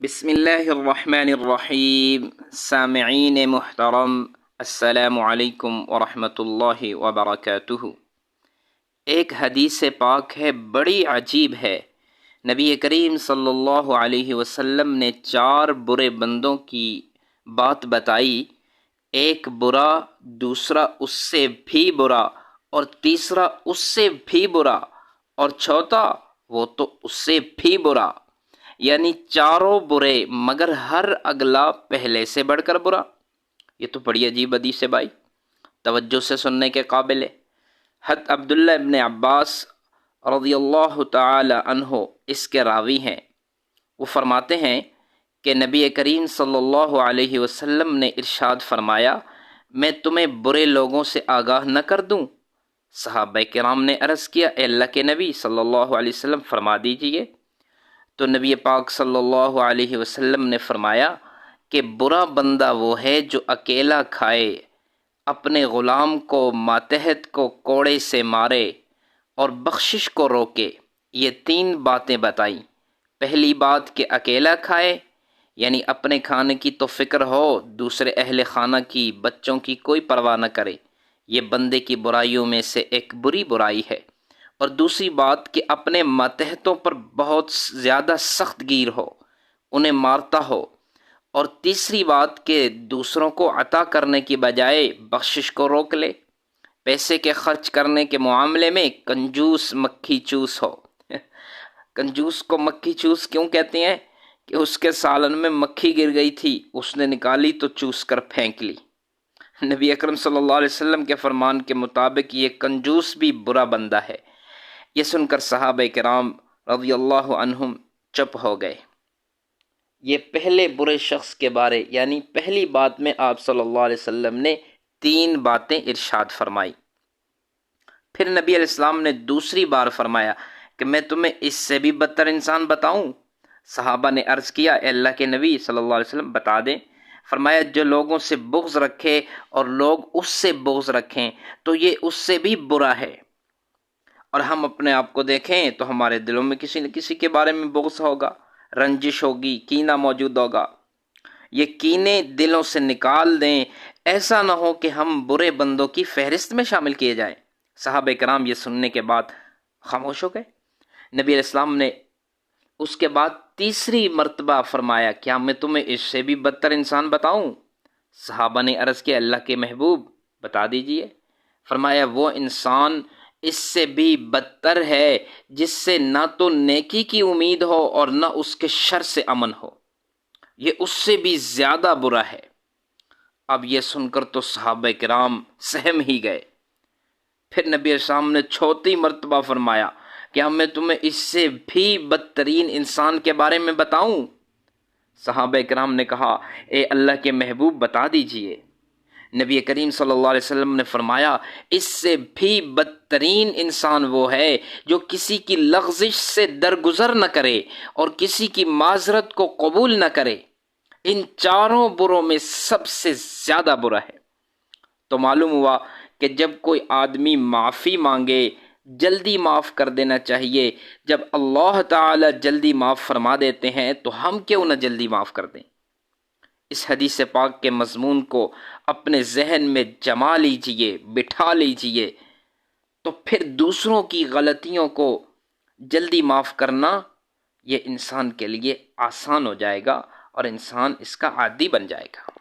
بسم اللہ الرحمن الرحیم۔ سامعین محترم، السلام علیکم ورحمۃ اللہ وبرکاتہ۔ ایک حدیث پاک ہے، بڑی عجیب ہے۔ نبی کریم صلی اللہ علیہ وسلم نے 4 برے بندوں کی بات بتائی، ایک برا، دوسرا اس سے بھی برا، اور تیسرا اس سے بھی برا، اور چوتھا وہ تو اس سے بھی برا، یعنی چاروں برے مگر ہر اگلا پہلے سے بڑھ کر برا۔ یہ تو بڑی عجیب حدیث ہے بھائی، توجہ سے سننے کے قابل ہے۔ حضرت عبداللہ ابن عباس رضی اللہ تعالی عنہ اس کے راوی ہیں۔ وہ فرماتے ہیں کہ نبی کریم صلی اللہ علیہ وسلم نے ارشاد فرمایا، میں تمہیں برے لوگوں سے آگاہ نہ کر دوں؟ صحابہ کرام نے عرض کیا، اے اللہ کے نبی صلی اللہ علیہ وسلم فرما دیجئے۔ تو نبی پاک صلی اللہ علیہ وسلم نے فرمایا کہ برا بندہ وہ ہے جو اکیلا کھائے، اپنے غلام کو ماتحت کو کوڑے سے مارے اور بخشش کو روکے۔ یہ 3 باتیں بتائیں۔ پہلی بات کہ اکیلا کھائے، یعنی اپنے کھانے کی تو فکر ہو، دوسرے اہل خانہ کی، بچوں کی کوئی پرواہ نہ کرے۔ یہ بندے کی برائیوں میں سے ایک بری برائی ہے۔ اور دوسری بات کہ اپنے ماتحتوں پر بہت زیادہ سخت گیر ہو، انہیں مارتا ہو۔ اور تیسری بات کہ دوسروں کو عطا کرنے کی بجائے بخشش کو روک لے، پیسے کے خرچ کرنے کے معاملے میں کنجوس مکھی چوس ہو۔ کنجوس کو مکھی چوس کیوں کہتے ہیں؟ کہ اس کے سالن میں مکھی گر گئی تھی، اس نے نکالی تو چوس کر پھینک لی۔ نبی اکرم صلی اللہ علیہ وسلم کے فرمان کے مطابق یہ کنجوس بھی برا بندہ ہے۔ یہ سن کر صحابہ کرام رضی اللہ عنہم چپ ہو گئے۔ یہ پہلے برے شخص کے بارے، یعنی پہلی بات میں آپ صلی اللہ علیہ وسلم نے 3 باتیں ارشاد فرمائی۔ پھر نبی علیہ السلام نے دوسری بار فرمایا کہ میں تمہیں اس سے بھی بدتر انسان بتاؤں؟ صحابہ نے عرض کیا، اے اللہ کے نبی صلی اللہ علیہ وسلم بتا دیں۔ فرمایا، جو لوگوں سے بغض رکھے اور لوگ اس سے بغض رکھیں تو یہ اس سے بھی برا ہے۔ اور ہم اپنے آپ کو دیکھیں تو ہمارے دلوں میں کسی نہ کسی کے بارے میں بغض ہوگا، رنجش ہوگی، کینہ موجود ہوگا۔ یہ کینے دلوں سے نکال دیں، ایسا نہ ہو کہ ہم برے بندوں کی فہرست میں شامل کیے جائیں۔ صحابہ کرام یہ سننے کے بعد خاموش ہو گئے۔ نبی علیہ السلام نے اس کے بعد تیسری مرتبہ فرمایا، کیا میں تمہیں اس سے بھی بدتر انسان بتاؤں؟ صحابہ نے عرض کیا، اللہ کے محبوب بتا دیجئے۔ فرمایا، وہ انسان اس سے بھی بدتر ہے جس سے نہ تو نیکی کی امید ہو اور نہ اس کے شر سے امن ہو۔ یہ اس سے بھی زیادہ برا ہے۔ اب یہ سن کر تو صحابہ کرام سہم ہی گئے۔ پھر نبی اسلام نے 4تھی مرتبہ فرمایا، کیا میں تمہیں اس سے بھی بدترین انسان کے بارے میں بتاؤں؟ صحابہ کرام نے کہا، اے اللہ کے محبوب بتا دیجئے۔ نبی کریم صلی اللہ علیہ وسلم نے فرمایا، اس سے بھی بدترین انسان وہ ہے جو کسی کی لغزش سے درگزر نہ کرے اور کسی کی معذرت کو قبول نہ کرے۔ ان 4 بروں میں سب سے زیادہ برا ہے۔ تو معلوم ہوا کہ جب کوئی آدمی معافی مانگے، جلدی معاف کر دینا چاہیے۔ جب اللہ تعالی جلدی معاف فرما دیتے ہیں تو ہم کیوں نہ جلدی معاف کر دیں؟ اس حدیث پاک کے مضمون کو اپنے ذہن میں جما لیجئے، بٹھا لیجئے، تو پھر دوسروں کی غلطیوں کو جلدی معاف کرنا یہ انسان کے لیے آسان ہو جائے گا اور انسان اس کا عادی بن جائے گا۔